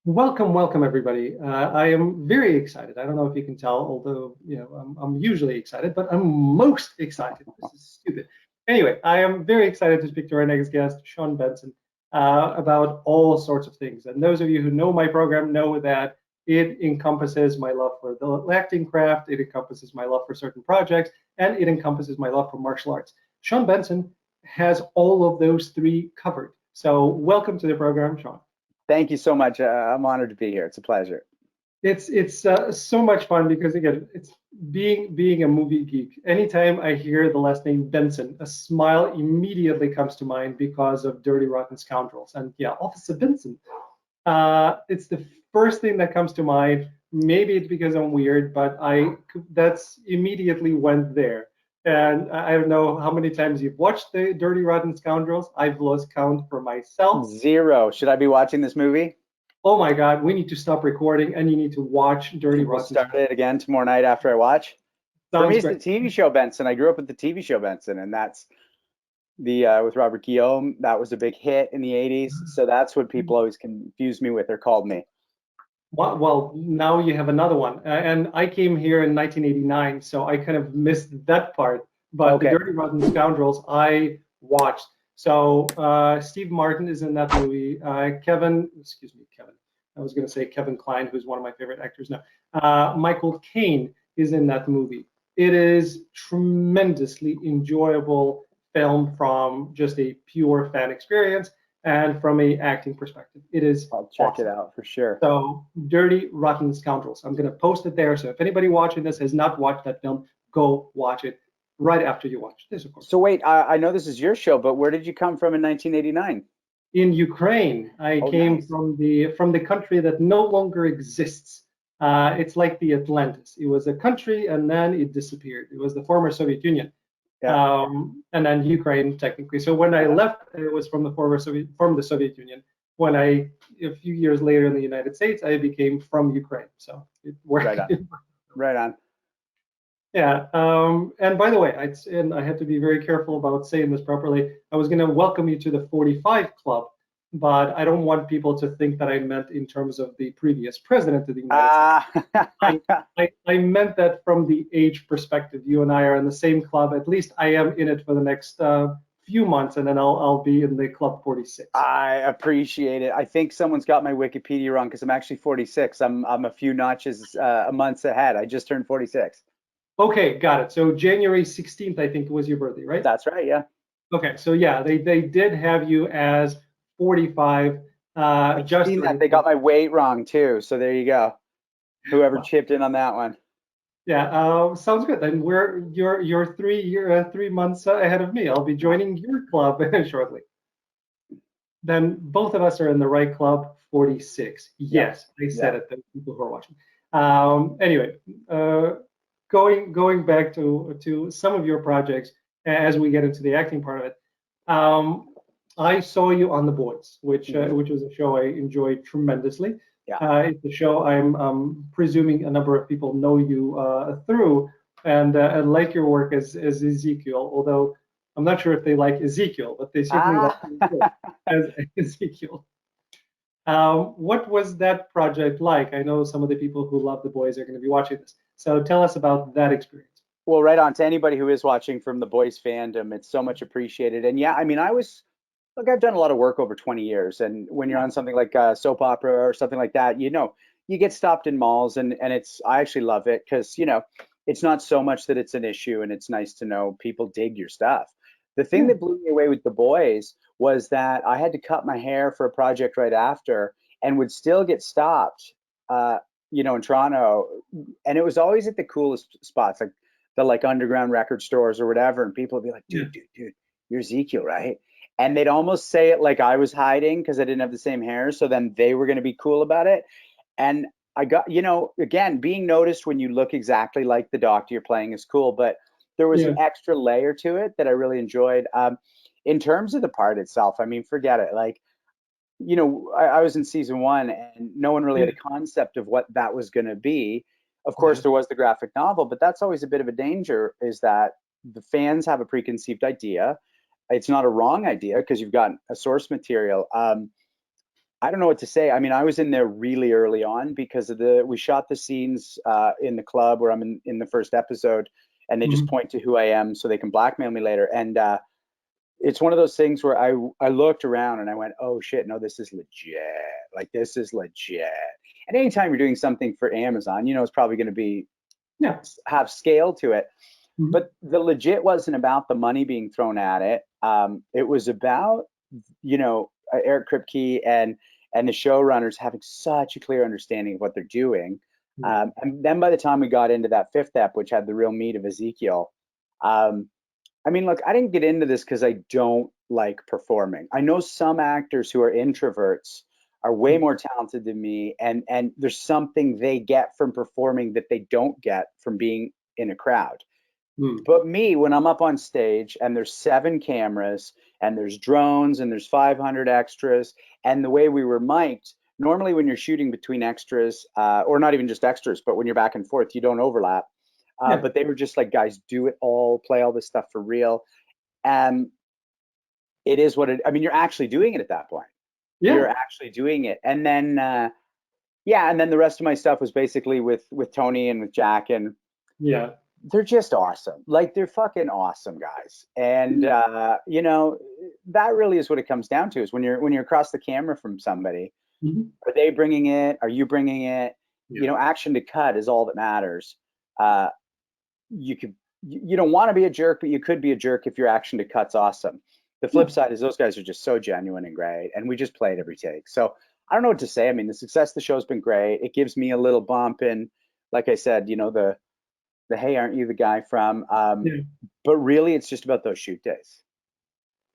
Welcome everybody. I am very excited. I don't know if you can tell, although I'm usually excited, but I'm most excited. This is stupid. Anyway, I am very excited to speak to our next guest, Shaun Benson, about all sorts of things. And those of you who know my program know that it encompasses my love for the acting craft, it encompasses my love for certain projects, and it encompasses my love for martial arts. Shaun Benson has all of those three covered. So welcome to the program, Shaun. Thank you so much. I'm honored to be here. It's a pleasure. It's so much fun because again, it's being a movie geek. Anytime I hear the last name Benson, a smile immediately comes to mind because of Dirty Rotten Scoundrels. And yeah, Officer Benson. It's the first thing that comes to mind. Maybe it's because I'm weird, but that's immediately went there. And I don't know how many times you've watched the Dirty Rotten Scoundrels. I've lost count for myself. Zero. Should I be watching this movie? Oh my God, we need to stop recording and you need to watch Dirty We'll Rotten start Scoundrels. it again tomorrow night after I watch. For me, Sounds it's the great. TV show Benson. I grew up with the TV show Benson, and that's the with Robert Guillaume. That was a big hit in the '80s. So that's what people always confuse me with or called me. Well, now you have another one. And I came here in 1989, so I kind of missed that part. But the Okay. Dirty Rotten Scoundrels, I watched. So Steve Martin is in that movie. Kevin. I was going to say Kevin Kline, who's one of my favorite actors now. Michael Caine is in that movie. It is tremendously enjoyable film from just a pure fan experience and from a acting perspective. It is I'll check it awesome. out for sure. So, Dirty Rotten Scoundrels. I'm going to post it there. So, if anybody watching this has not watched that film, go watch it right after you watch this, of course. So wait, I know this is your show, but where did you come from in 1989? In Ukraine, I Oh, came nice. from the country that no longer exists. It's like the Atlantis. It was a country and then it disappeared. It was the former Soviet Union, Yeah. and then Ukraine technically. So when I Yeah. left, it was from the Soviet Union. When a few years later in the United States, I became from Ukraine. So it Right worked. on. Right on. Yeah. And by the way, and I have to be very careful about saying this properly. I was going to welcome you to the 45 Club, but I don't want people to think that I meant in terms of the previous president of the United States. Ah. I meant that from the age perspective. You and I are in the same club. At least I am in it for the next few months, and then I'll be in the Club 46. I appreciate it. I think someone's got my Wikipedia wrong because I'm actually 46. I'm a few notches a months ahead. I just turned 46. Okay, got it. So January 16th, I think was your birthday, right? That's right. Yeah. Okay, so yeah, they did have you as 45. I've Just seen that. right. They got my weight wrong too. So there you go. Whoever Well, chipped in on that one. yeah, sounds good. Then you're 3 months ahead of me. I'll be joining your club shortly. Then both of us are in the right club, 46. Yeah. Yes, I said Yeah. it. The people who are watching. Anyway, going back to some of your projects as we get into the acting part of it. Um, I saw you on The Boys, which was a show I enjoyed tremendously. Yeah. It's a show I'm presuming a number of people know you through and like your work as Ezekiel, although I'm not sure if they like Ezekiel, but they certainly like Ah. you as Ezekiel. What was that project like? I know some of the people who love The Boys are going to be watching this. So tell us about that experience. Well, right on to anybody who is watching from the boys fandom. It's so much appreciated. And yeah, I mean, look, I've done a lot of work over 20 years. And when you're on something like a soap opera or something like that, you get stopped in malls and I actually love it because, it's not so much that it's an issue and it's nice to know people dig your stuff. The thing Yeah. that blew me away with the boys was that I had to cut my hair for a project right after and would still get stopped, in Toronto. And it was always at the coolest spots, like the underground record stores or whatever. And people would be like, Yeah. dude, you're Ezekiel, right? And they'd almost say it like I was hiding because I didn't have the same hair. So then they were going to be cool about it. And I got, again, being noticed when you look exactly like the doctor you're playing is cool, but there was Yeah. an extra layer to it that I really enjoyed. In terms of the part itself, I mean, forget it. Like, I was in season one and no one really Yeah. had a concept of what that was going to be. Of course, Yeah. there was the graphic novel, but that's always a bit of a danger is that the fans have a preconceived idea. It's not a wrong idea because you've got a source material. I don't know what to say. I mean, I was in there really early on because we shot the scenes in the club where I'm in the first episode, and they just Mhm. point to who I am so they can blackmail me later. And it's one of those things where I looked around and I went, oh shit, no, this is legit. Like this is legit. And anytime you're doing something for Amazon, it's probably going to be Yeah. have scale to it. Mhm. But the legit wasn't about the money being thrown at it. It was about Eric Kripke and the showrunners having such a clear understanding of what they're doing. Yeah. And then by the time we got into that fifth ep, which had the real meat of Ezekiel, I mean, look, I didn't get into this because I don't like performing. I know some actors who are introverts are way Mhm. more talented than me, and there's something they get from performing that they don't get from being in a crowd. Mhm. But me, when I'm up on stage and there's 7 cameras and there's drones and there's 500 extras, and the way we were mic'd, normally when you're shooting between extras, or not even just extras, but when you're back and forth, you don't overlap. Yeah. But they were just like, guys, do it all, play all this stuff for real. And it is what it, I mean, you're actually doing it at that point. You're Yeah. actually doing it. And then, yeah, and then the rest of my stuff was basically with Tony and with Jack, and Yeah. they're just awesome. Like they're fucking awesome guys. And that really is what it comes down to is when you're across the camera from somebody, Mhm. are they bringing it? Are you bringing it? Yeah. Action to cut is all that matters. Uh, you could you don't want to be a jerk, but you could be a jerk if your action to cut's awesome. The Yeah. flip side is those guys are just so genuine and great, and we just play it every take. So I don't know what to say. I mean, the success of the show's been great. It gives me a little bump in, like I said, the hey, aren't you the guy from? Yeah. But really, it's just about those shoot days.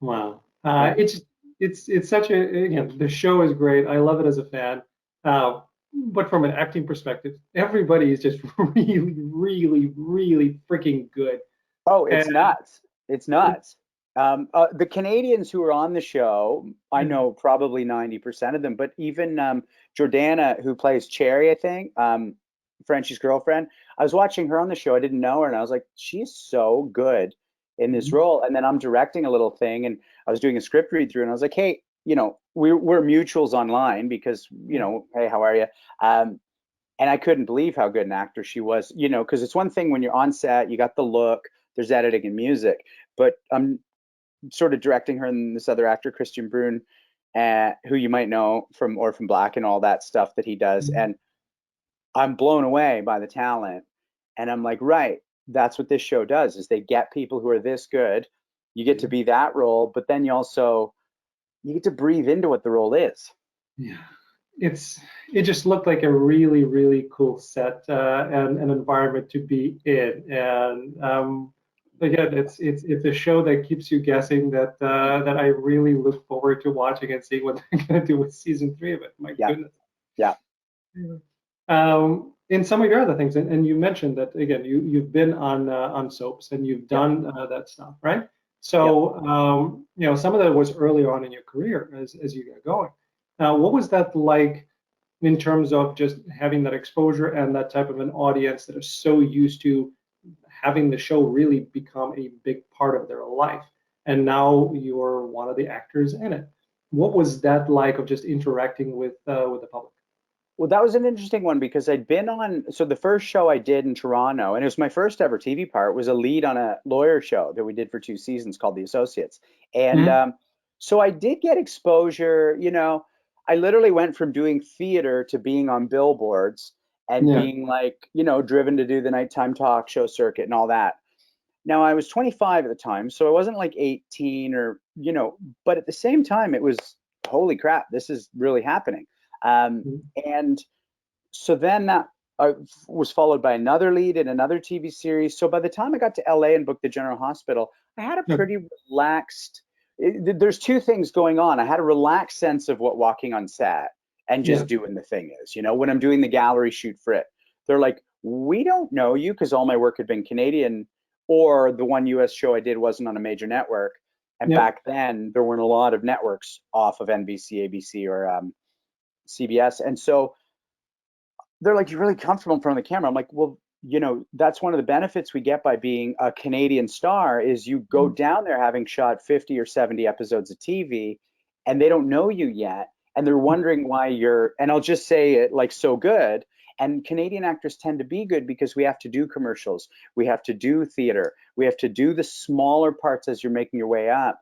Wow. Yeah, It's such a, the show is great. I love it as a fan. Uh, but from an acting perspective, everybody is just really, really, really freaking good. oh, And it's nuts. It's it, nuts. The Canadians who are on the show, I yeah. know probably 90% of them, but even Jordana, who plays Cherry, I think, Frenchie's girlfriend, I was watching her on the show. I didn't know her, and I was like, she's so good in this Mhm. role. And then I'm directing a little thing, and I was doing a script read through, and I was like, hey, we're mutuals online because, Yeah. hey, how are you? Um, and I couldn't believe how good an actor she was, because it's one thing when you're on set, you got the look, there's editing and music, but I'm sort of directing her and this other actor, Christian Brune, who you might know from Orphan Black and all that stuff that he does. Mhm. And I'm blown away by the talent. And I'm like, right, that's what this show does is they get people who are this good. You get to Yeah. be that role, but then you get to breathe into what the role is. Yeah. It's it just looked like a really, really cool set and an environment to be in. And again, it's a show that keeps you guessing that I really look forward to watching and seeing what they're gonna do with season 3 of it. My Yeah, goodness. yeah, Yeah. In some of your other things, and you mentioned that again, you've been on soaps and you've yeah, done that stuff, right? yeah. So some of that was earlier on in your career as you got going. What was that like in terms of just having that exposure and that type of an audience that is so used to having the show really become a big part of their life, and now you're one of the actors in it? What was that like of just interacting with the public? Well, that was an interesting one because I'd been on, so the first show I did in Toronto, and it was my first ever TV part, was a lead on a lawyer show that we did for 2 seasons called The Associates. And Mhm. so I did get exposure. I literally went from doing theater to being on billboards and Yeah. being like, driven to do the nighttime talk show circuit and all that. Now, I was 25 at the time, so I wasn't like 18 but at the same time, it was, holy crap, this is really happening. Um, Mhm. and so then that was followed by another lead in another TV series. So by the time I got to LA and booked the General Hospital, I had a Yeah. pretty relaxed. There's two things going on. I had a relaxed sense of what walking on set and Yeah. just doing the thing is. When I'm doing the gallery shoot for it, they're like, "We don't know you," because all my work had been Canadian, or the one US show I did wasn't on a major network. And Yeah. back then, there weren't a lot of networks off of NBC, ABC, or CBS, and so they're like, "You're really comfortable in front of the camera." I'm like, well, that's one of the benefits we get by being a Canadian star is you go Mhm. down there having shot 50 or 70 episodes of TV and they don't know you yet. and they're wondering why you're, and I'll just say it like so good. And Canadian actors tend to be good because we have to do commercials, we have to do theater, we have to do the smaller parts as you're making your way up.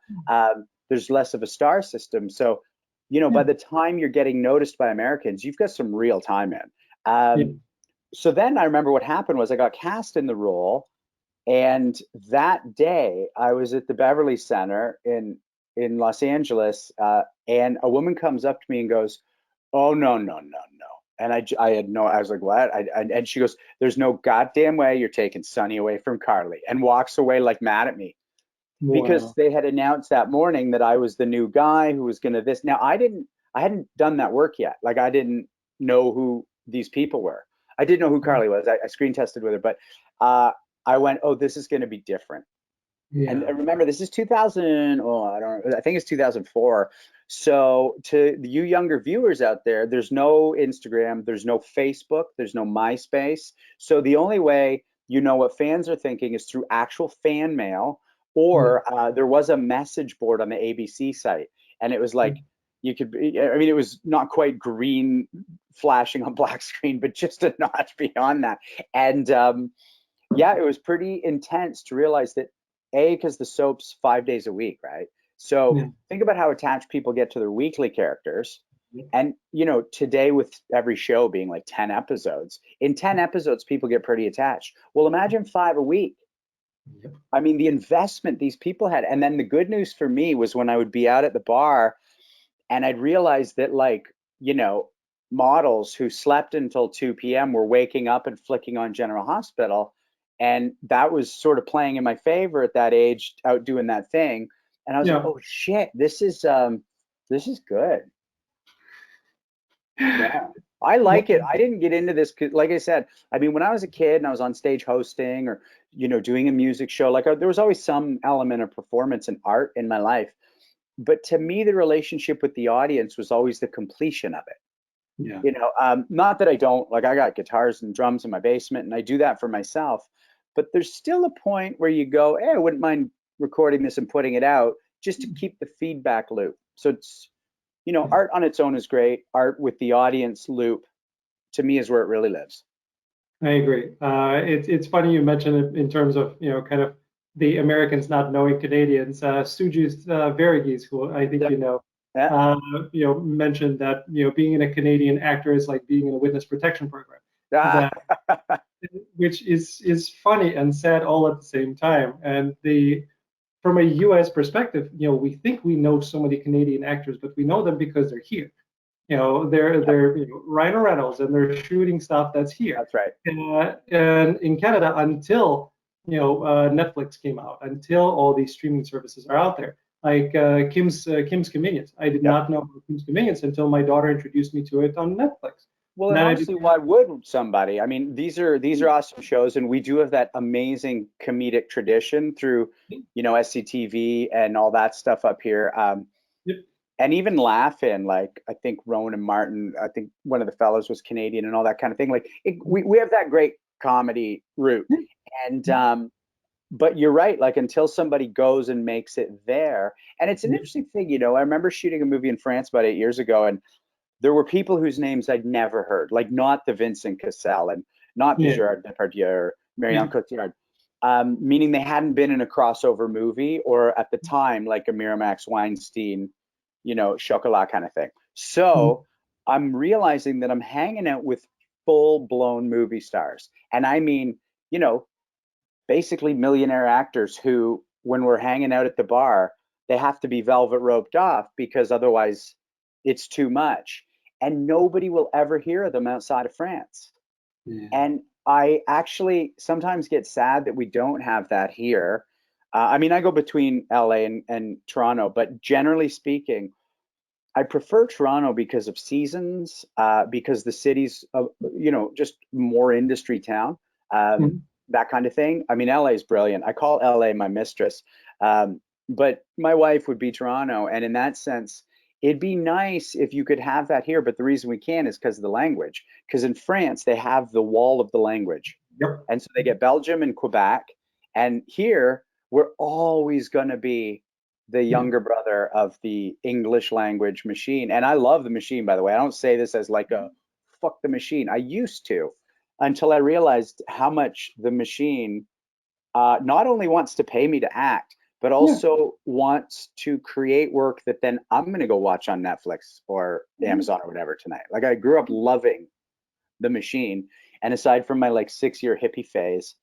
There's less of a star system. So, you know, Yeah. by the time you're getting noticed by Americans, you've got some real time in. Yeah. So then I remember what happened was I got cast in the role. And that day I was at the Beverly Center in Los Angeles, and a woman comes up to me and goes, "Oh, no, no, no, no." And I had no, I was like, "What?" And she goes, "There's no goddamn way you're taking Sonny away from Carly," and walks away like mad at me because Wow. they had announced that morning that I was the new guy who was going to this. Now I hadn't done that work yet. Like I didn't know who these people were. I didn't know who Carly was. I screen tested with her, but uh, I went, "Oh, this is going to be different." And Yeah. remember, this is 2000. Oh, I don't. I think it's 2004. So to you younger viewers out there, there's no Instagram, there's no Facebook, there's no MySpace. So the only way you know what fans are thinking is through actual fan mail, Yeah. or there was a message board on the ABC site, and it was like you could. I mean, it was not quite green flashing on black screen, but just a notch beyond that. And yeah, it was pretty intense to realize that because the soap's 5 days a week, right? So Yeah. think about how attached people get to their weekly characters. Yeah. And you know, today with every show being like 10 episodes, in 10 episodes, people get pretty attached. Well, imagine 5 a week. Yep. I mean, the investment these people had. And then the good news for me was when I would be out at the bar and I'd realize that, like, you know, models who slept until 2 p.m. were waking up and flicking on General Hospital. And that was sort of playing in my favor at that age, out doing that thing. And I was like, Yeah. oh shit, this is good. Yeah. I like it. I didn't get into this 'cause, like I said, I mean, when I was a kid and I was on stage hosting or, you know, doing a music show, like there was always some element of performance and art in my life. But to me, the relationship with the audience was always the completion of it. Yeah. You know, not that I don't, like, I got guitars and drums in my basement and I do that for myself, but there's still a point where you go, hey, I wouldn't mind recording this and putting it out just to keep the feedback loop. So it's, you know, Yeah. art on its own is great. Art with the audience loop, to me, is where it really lives. I agree. It's funny you mention it in terms of, you know, kind of the Americans not knowing Canadians. Sujus Verghese, who I think Yeah. you know, Yeah. you know, mentioned that, you know, being in a Canadian actor is like being in a witness protection program. Ah. That which is funny and sad all at the same time. And the from a U.S. perspective, you know, we think we know so many Canadian actors, but we know them because they're here. You know, they're you know, Ryan Reynolds, and they're shooting stuff that's here. That's right. And in Canada, until you know Netflix came out, until all these streaming services are out there, like Kim's Convenience. I did Yep. not know about Kim's Convenience until my daughter introduced me to it on Netflix. Well, And and then I honestly, became, why would somebody? I mean, these are awesome shows, and we do have that amazing comedic tradition through, you know, SCTV and all that stuff up here. yep, And even Laugh-In, like I think Rowan and Martin, I think one of the fellows was Canadian and all that kind of thing. Like we have that great comedy route. And but you're right, like until somebody goes and makes it there. And it's an yep, interesting thing, you know. I remember shooting a movie in France about 8 years ago, and there were people whose names I'd never heard, like not the Vincent Cassel and not the yeah, Gerard Depardieu or yeah, Marion Cotillard, meaning they hadn't been in a crossover movie or at the time like a Miramax Weinstein, you know, Chocolat kind of thing. mm, So I'm realizing that I'm hanging out with full blown movie stars. And I mean, you know, basically millionaire actors who, when we're hanging out at the bar, they have to be velvet roped off because otherwise it's too much. And nobody will ever hear of them outside of France. yeah, And I actually sometimes get sad that we don't have that here. I mean, I go between LA and Toronto, but generally speaking, I prefer Toronto because of seasons, because the city's, you know, just more industry town, mm, that kind of thing. I mean, LA is brilliant. I call LA my mistress, but my wife would be Toronto, and in that sense, it'd be nice if you could have that here. But the reason we can is because of the language. Because in France, they have the wall of the language, yep, and so they get Belgium and Quebec, and here we're always going to be the younger brother of the English language machine. And I love the machine, by the way. I don't say this as like a fuck the machine. I used to, until I realized how much the machine not only wants to pay me to act, but also wants to create work that then I'm going to go watch on Netflix or Amazon or whatever tonight. Like, I grew up loving the machine. And aside from my like 6-year hippie phase,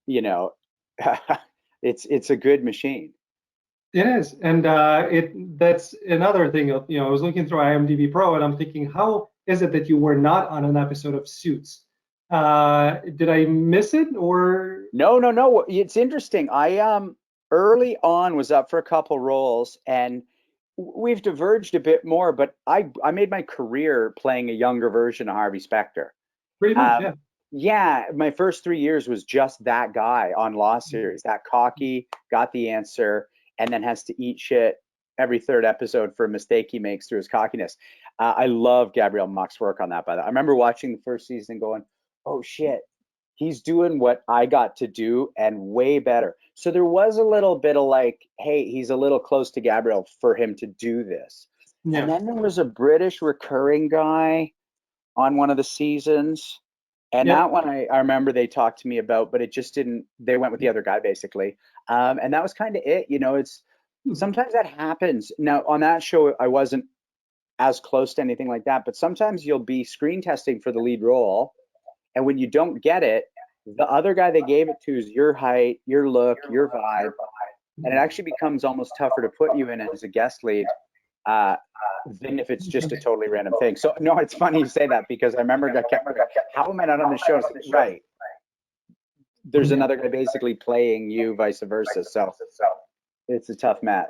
you know, it's a good machine. It is, and that's another thing of, I was looking through IMDb Pro, and I'm thinking, how is it that you were not on an episode of Suits? Did I miss it, or? No. It's interesting. I early on was up for a couple roles, and we've diverged a bit more, but I made my career playing a younger version of Harvey Specter. Pretty much, yeah. Yeah, my first 3 years was just that guy on Law Series, that cocky, got the answer, and then has to eat shit every third episode for a mistake he makes through his cockiness. I love Gabriel Mock's work on that, by the way. I remember watching the first season and going, oh shit, he's doing what I got to do and way better. So there was a little bit of like, hey, he's a little close to Gabriel for him to do this. Yeah. And then there was a British recurring guy on one of the seasons. And that one I remember they talked to me about, but it just didn't, they went with the other guy basically. And that was kind of it. It's sometimes that happens. Now on that show, I wasn't as close to anything like that, but sometimes you'll be screen testing for the lead role. And when you don't get it, the other guy they gave it to is your height, your look, your vibe. And it actually becomes almost tougher to put you in as a guest lead than if it's just a totally random thing. So no, it's funny you say that, because I remember I kept, how am I not on the show? Right. There's another guy basically playing you, vice versa. So it's a tough match.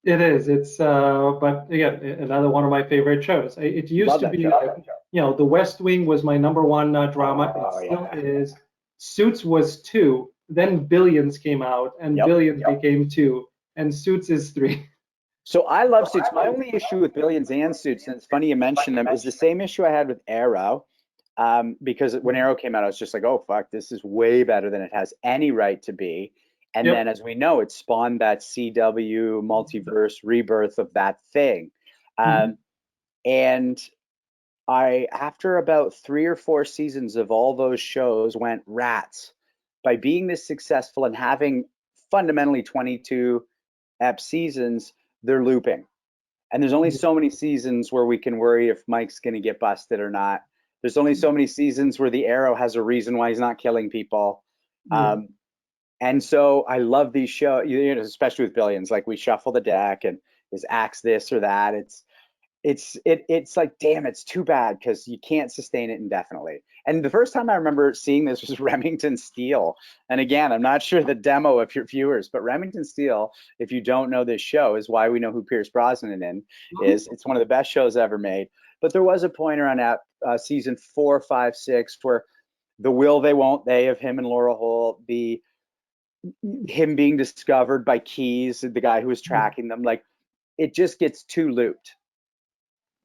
It is. It's but again, another one of my favorite shows. It used to be, The West Wing was my number one drama. It still is. Suits was 2. Then Billions came out, and Billions became 2, and Suits is 3. So I love Suits. My only issue with Billions and Suits, and it's funny you mentioned them, is the same issue I had with Arrow. Because when Arrow came out, I was just like, oh, fuck, this is way better than it has any right to be. And then, as we know, it spawned that CW multiverse rebirth of that thing. And I, after about 3 or 4 seasons of all those shows, went rats. By being this successful and having fundamentally 22 ep seasons, they're looping. And there's only so many seasons where we can worry if Mike's going to get busted or not. There's only so many seasons where the Arrow has a reason why he's not killing people. And so I love these shows, especially with Billions. Like, we shuffle the deck and is axe this or that. It's like, damn, it's too bad, because you can't sustain it indefinitely. And the first time I remember seeing this was Remington Steele. And again, I'm not sure the demo of your viewers, but Remington Steele, if you don't know this show, is why we know who Pierce Brosnan is. It's one of the best shows ever made. But there was a point around season 4, 5, 6 where the will they won't they of him and Laura Holt, him being discovered by Keyes, the guy who was tracking them, like, it just gets too looped.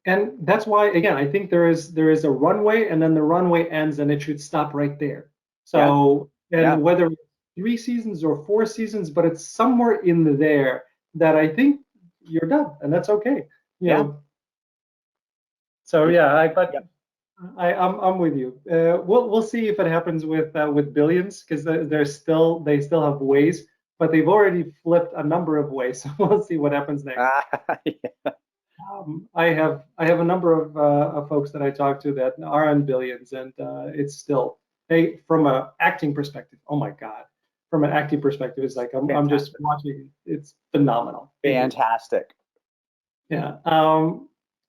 And that's why, again, I think there is a runway, and then the runway ends, and it should stop right there. So, whether 3 seasons or 4 seasons, but it's somewhere in there that I think you're done, and that's okay. You know. So I'm with you. We'll see if it happens with Billions, because they still have ways, but they've already flipped a number of ways. So we'll see what happens next. I have a number of folks that I talk to that are on Billions, and it's still, from an acting perspective, oh my god, from an acting perspective, it's like I'm just watching. It's phenomenal. Fantastic. Yeah.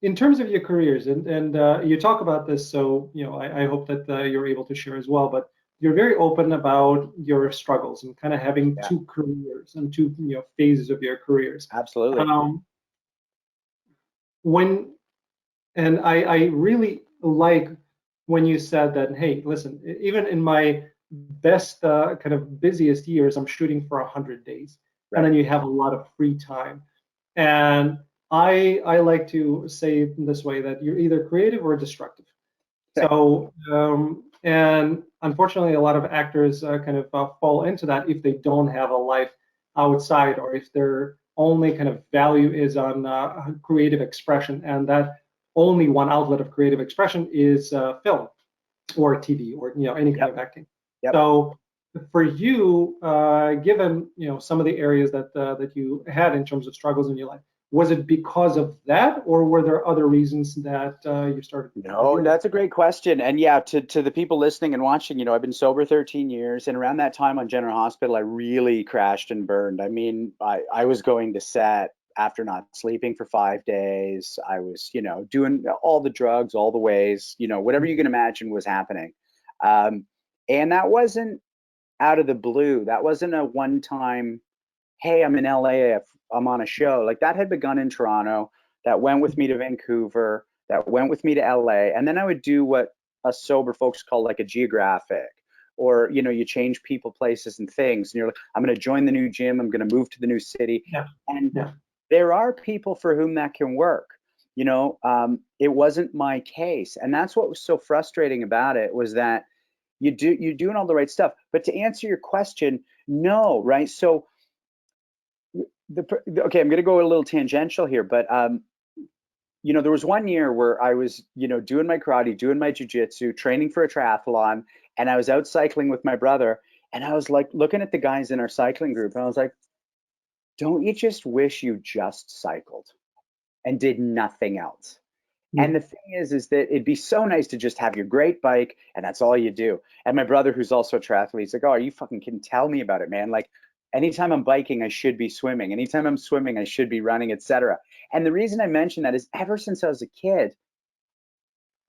In terms of your careers, and you talk about this, so I hope that you're able to share as well. But you're very open about your struggles and kind of having 2 careers and 2 phases of your careers. Absolutely. I really like when you said that, hey, listen, even in my best kind of busiest years, I'm shooting for 100 days, and then you have a lot of free time. And I like to say it this way, that you're either creative or destructive. So, and unfortunately, a lot of actors kind of fall into that if they don't have a life outside, or if their only kind of value is on creative expression, and that only one outlet of creative expression is film or TV or any kind of acting. Yep. So for you, given some of the areas that you had in terms of struggles in your life, was it because of that, or were there other reasons that you started? No, that's a great question. And yeah, to the people listening and watching, I've been sober 13 years, and around that time on General Hospital, I really crashed and burned. I mean, I was going to set after not sleeping for 5 days. I was, doing all the drugs, all the ways, whatever you can imagine was happening. And that wasn't out of the blue. That wasn't a one-time, hey, I'm in LA, I'm on a show. Like, that had begun in Toronto, that went with me to Vancouver, that went with me to LA. And then I would do what us sober folks call like a geographic, or, you change people, places, and things. And you're like, I'm going to join the new gym, I'm going to move to the new city. Yeah. And Yeah. there are people for whom that can work. It wasn't my case. And that's what was so frustrating about it, was that you're doing all the right stuff. But to answer your question, no, right? So okay, I'm going to go a little tangential here, but there was one year where I was, doing my karate, doing my jujitsu, training for a triathlon, and I was out cycling with my brother, and I was like looking at the guys in our cycling group, and I was like, don't you just wish you just cycled and did nothing else? Yeah. And the thing is that it'd be so nice to just have your great bike and that's all you do. And my brother, who's also a triathlete, he's like, oh, are you fucking kidding? Tell me about it, man. Like, anytime I'm biking, I should be swimming. Anytime I'm swimming, I should be running, etc. And the reason I mention that is, ever since I was a kid,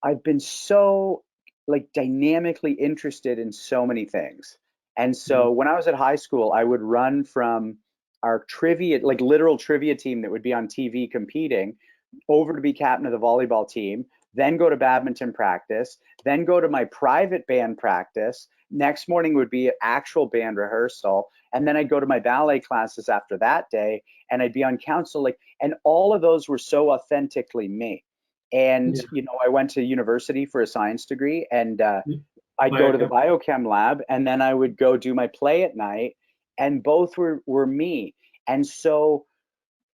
I've been so like dynamically interested in so many things. And so when I was at high school, I would run from our trivia, like literal trivia team that would be on TV competing, over to be captain of the volleyball team, then go to badminton practice, then go to my private band practice. Next morning would be actual band rehearsal. And then I'd go to my ballet classes after that day, and I'd be on council. Like, and all of those were so authentically me. And, I went to university for a science degree, and I'd go to the biochem lab, and then I would go do my play at night, and both were me. And so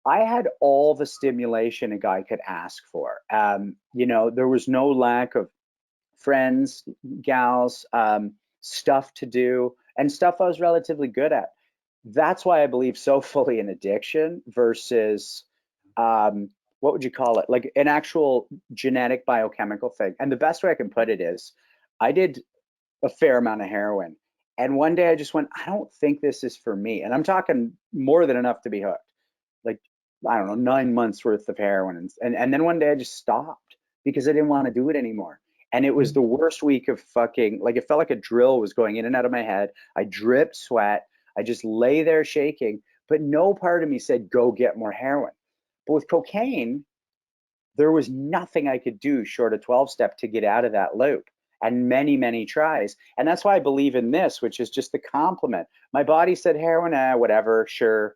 I had all the stimulation a guy could ask for. There was no lack of friends, gals, stuff to do, and stuff I was relatively good at. That's why I believe so fully in addiction versus, what would you call it? Like an actual genetic biochemical thing. And the best way I can put it is, I did a fair amount of heroin. And one day I just went, I don't think this is for me. And I'm talking more than enough to be hooked. Like, I don't know, 9 months worth of heroin. And then one day I just stopped because I didn't want to do it anymore. And it was the worst week of fucking, like, it felt like a drill was going in and out of my head. I dripped sweat. I just lay there shaking, but no part of me said, go get more heroin. But with cocaine, there was nothing I could do short of 12-step to get out of that loop, and many, many tries. And that's why I believe in this, which is just the complement. My body said heroin, whatever, sure.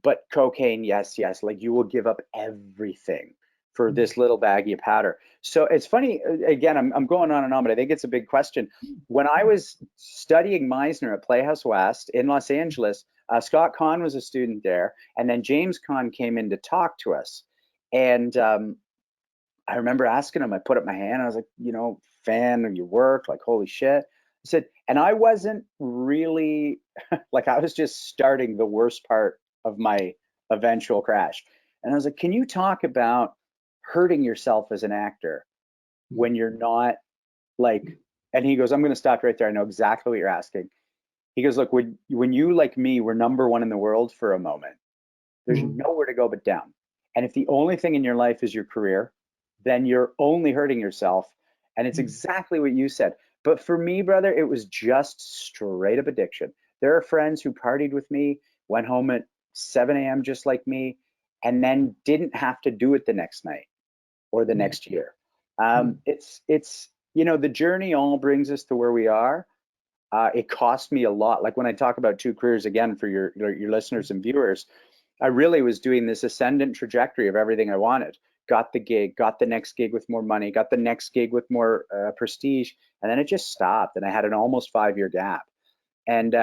But cocaine, yes, yes. Like, you will give up everything for this little baggie of powder. So it's funny, again, I'm going on and on, but I think it's a big question. When I was studying Meisner at Playhouse West in Los Angeles, Scott Kahn was a student there, and then James Kahn came in to talk to us. And I remember asking him, I put up my hand, I was like, fan of your work, like, holy shit. I said, and I wasn't really, like, I was just starting the worst part of my eventual crash. And I was like, can you talk about hurting yourself as an actor when you're not, like, and he goes, I'm going to stop right there. I know exactly what you're asking. He goes, look, when you, like me, were #1 in the world for a moment, there's nowhere to go but down. And if the only thing in your life is your career, then you're only hurting yourself. And it's exactly what you said. But for me, brother, it was just straight up addiction. There are friends who partied with me, went home at 7 a.m. just like me, and then didn't have to do it the next night or the next year. It's the journey all brings us to where we are. It cost me a lot. Like, when I talk about 2 careers, again, for your listeners and viewers, I really was doing this ascendant trajectory of everything I wanted. Got the gig, got the next gig with more money, got the next gig with more prestige, and then it just stopped. And I had an almost 5-year gap. And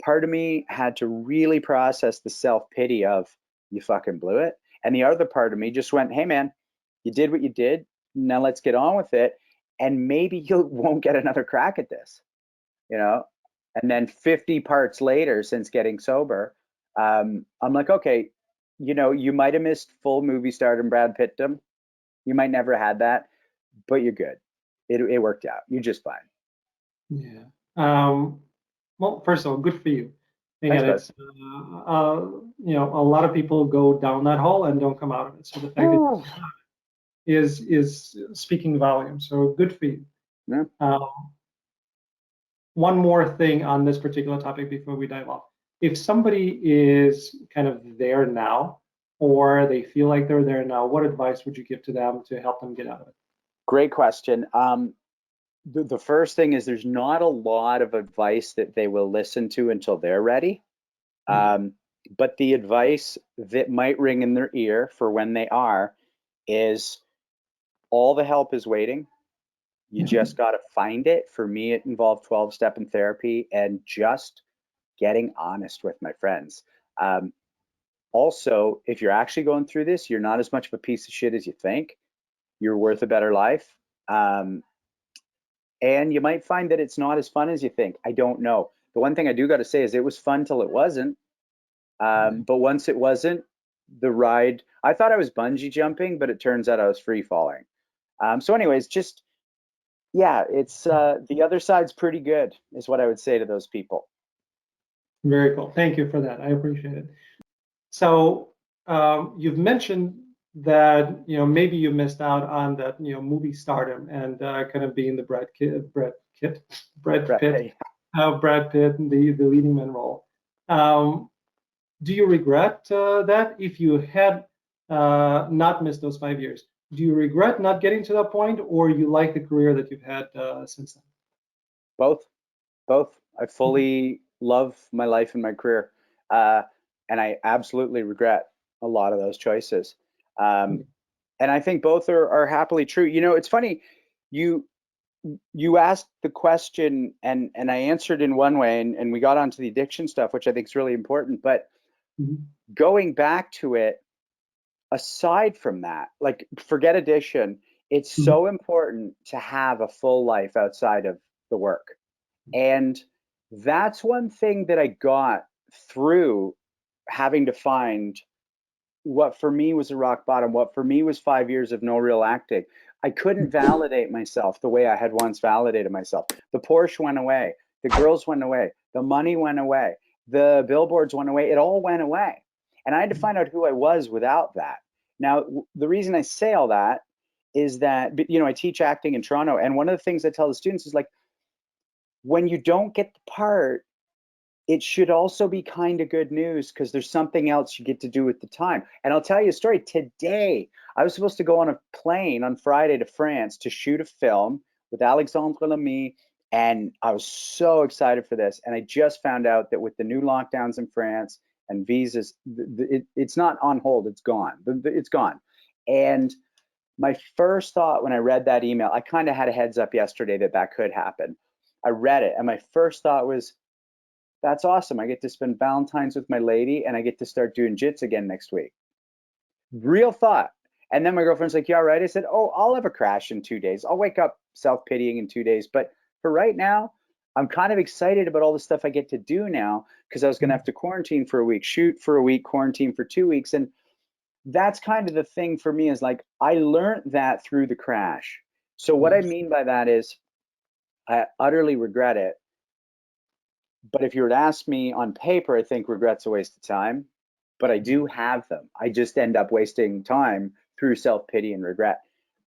part of me had to really process the self-pity of, you fucking blew it. And the other part of me just went, hey man, you did what you did. Now let's get on with it. And maybe you won't get another crack at this, you know? And then 50 parts later, since getting sober, I'm like, okay, you know, you might have missed full movie stardom, Brad Pittdom. You might never had that, but you're good. It worked out. You're just fine. Yeah. Well, first of all, good for you. Thanks, Again, bud. it's you know, a lot of people go down that hole and don't come out of it. So the fact that Oh. is speaking volumes. So good for you. Yeah. One more thing on this particular topic before we dive off. If somebody is kind of there now, or they feel like they're there now, what advice would you give to them to help them get out of it? Great question. The first thing is there's not a lot of advice that they will listen to until they're ready. But the advice that might ring in their ear for when they are is all the help is waiting. You just got to find it. For me, it involved 12-step in therapy and just getting honest with my friends. Also, if you're actually going through this, you're not as much of a piece of shit as you think. You're worth a better life. And you might find that it's not as fun as you think. I don't know. The one thing I do got to say is it was fun till it wasn't. But once it wasn't, the ride, I thought I was bungee jumping, but it turns out I was free falling. So anyways, just, yeah, it's the other side's pretty good is what I would say to those people. Very cool. Thank you for that. I appreciate it. So you've mentioned that, you know, maybe you missed out on that, you know, movie stardom and kind of being the Brad Pitt, the leading man role. Do you regret that if you had not missed those 5 years? Do you regret not getting to that point, or you like the career that you've had since then? Both. I fully love my life and my career. And I absolutely regret a lot of those choices. And I think both are happily true. You know, it's funny, you asked the question and I answered in one way, and we got onto the addiction stuff, which I think is really important. But going back to it, aside from that, like forget addiction, it's so important to have a full life outside of the work. And that's one thing that I got through having to find what for me was a rock bottom, what for me was 5 years of no real acting. I couldn't validate myself the way I had once validated myself. The Porsche went away, the girls went away, the money went away, the billboards went away, it all went away. And I had to find out who I was without that. Now, the reason I say all that is that, you know, I teach acting in Toronto, and one of the things I tell the students is like, when you don't get the part, it should also be kind of good news because there's something else you get to do with the time. And I'll tell you a story. Today, I was supposed to go on a plane on Friday to France to shoot a film with Alexandre Lamy, and I was so excited for this. And I just found out that with the new lockdowns in France and visas, it's not on hold, it's gone. It's gone. And my first thought when I read that email, I kind of had a heads up yesterday that could happen. I read it, and my first thought was, that's awesome. I get to spend Valentine's with my lady, and I get to start doing jits again next week. Real thought. And then my girlfriend's like, you all right? I said, oh, I'll have a crash in 2 days. I'll wake up self-pitying in 2 days. But for right now, I'm kind of excited about all the stuff I get to do now because I was going to have to quarantine for a week, shoot for a week, quarantine for 2 weeks. And that's kind of the thing for me is like, I learned that through the crash. So what I mean by that is I utterly regret it. But if you were to ask me on paper, I think regret's a waste of time, but I do have them. I just end up wasting time through self-pity and regret.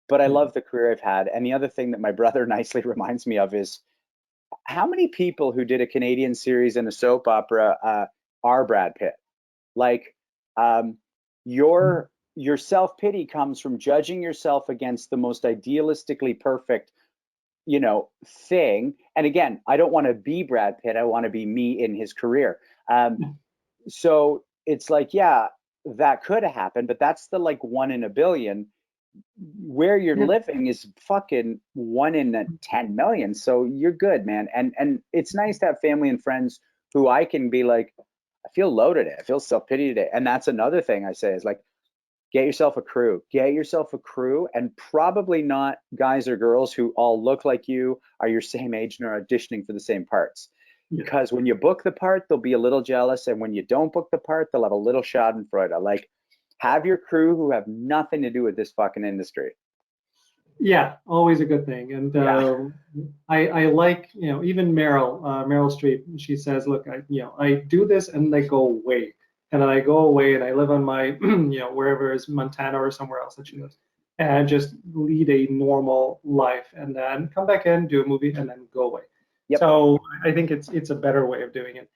But I love the career I've had. And the other thing that my brother nicely reminds me of is how many people who did a Canadian series and a soap opera are Brad Pitt? Like your self-pity comes from judging yourself against the most idealistically perfect, you know, thing. And again, I don't want to be Brad Pitt. I want to be me in his career. So it's like, yeah, that could have happened, but that's the like 1 in a billion. Where you're living is fucking 1 in 10 million. So you're good, man. And it's nice to have family and friends who I can be like, I feel low today. I feel self-pity today. And that's another thing I say is like, get yourself a crew. Get yourself a crew, and probably not guys or girls who all look like you, are your same age, and are auditioning for the same parts. Yeah. Because when you book the part, they'll be a little jealous. And when you don't book the part, they'll have a little schadenfreude. Like, have your crew who have nothing to do with this fucking industry. Yeah, always a good thing. And I like, even Meryl Streep. She says, look, I do this and I go away, and then I go away and I live on my, wherever is Montana or somewhere else that she lives, and just lead a normal life, and then come back in, do a movie, and then go away. Yep. So I think it's a better way of doing it,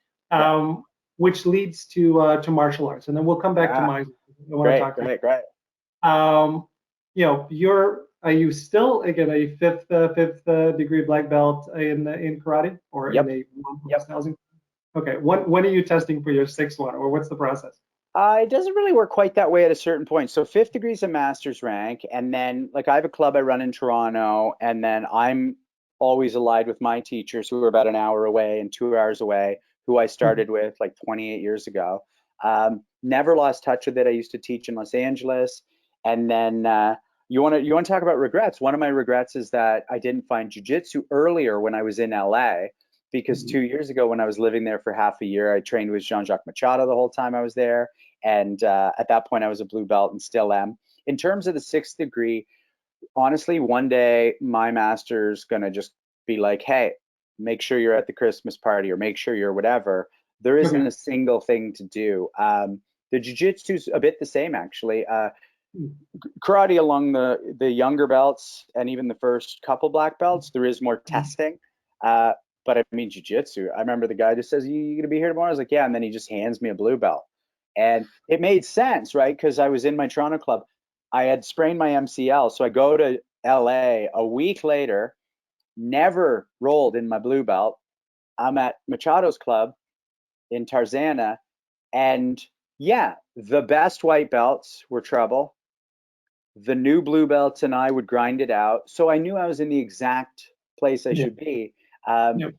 which leads to martial arts, and then we'll come back to my. I want to talk great. Are you still again a fifth degree black belt in karate, or in a one? Okay, when are you testing for your sixth one, or what's the process? It doesn't really work quite that way at a certain point. So fifth degree is a master's rank, and then like I have a club I run in Toronto, and then I'm always allied with my teachers who are about an hour away and 2 hours away, who I started with like 28 years ago. Never lost touch with it. I used to teach in Los Angeles, and then you want to talk about regrets. One of my regrets is that I didn't find jiu-jitsu earlier when I was in LA, because 2 years ago when I was living there for half a year, I trained with Jean-Jacques Machado the whole time I was there, and at that point I was a blue belt and still am. In terms of the sixth degree, honestly, one day my master's gonna just be like, hey, make sure you're at the Christmas party, or make sure you're whatever. There isn't a single thing to do. The jiu-jitsu's a bit the same, actually. Karate, along the younger belts and even the first couple black belts, there is more testing. But I mean, jiu-jitsu, I remember the guy just says, you gonna be here tomorrow? I was like, yeah. And then he just hands me a blue belt. And it made sense, right? Because I was in my Toronto club. I had sprained my MCL. So I go to LA a week later, never rolled in my blue belt. I'm at Machado's club in Tarzana. And yeah, the best white belts were trouble. The new blue belts and I would grind it out. So I knew I was in the exact place I should be. And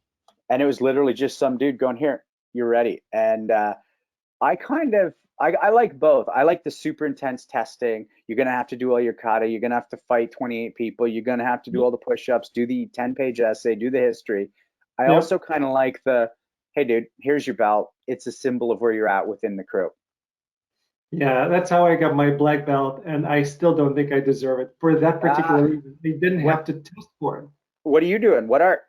it was literally just some dude going, here, you're ready. And I like both. I like the super intense testing. You're going to have to do all your kata. You're going to have to fight 28 people. You're going to have to do all the push-ups, do the 10-page essay, do the history. I also kind of like the, hey, dude, here's your belt. It's a symbol of where you're at within the crew. Yeah, that's how I got my black belt, and I still don't think I deserve it for that particular reason. They didn't have to test for it. What are you doing? What art?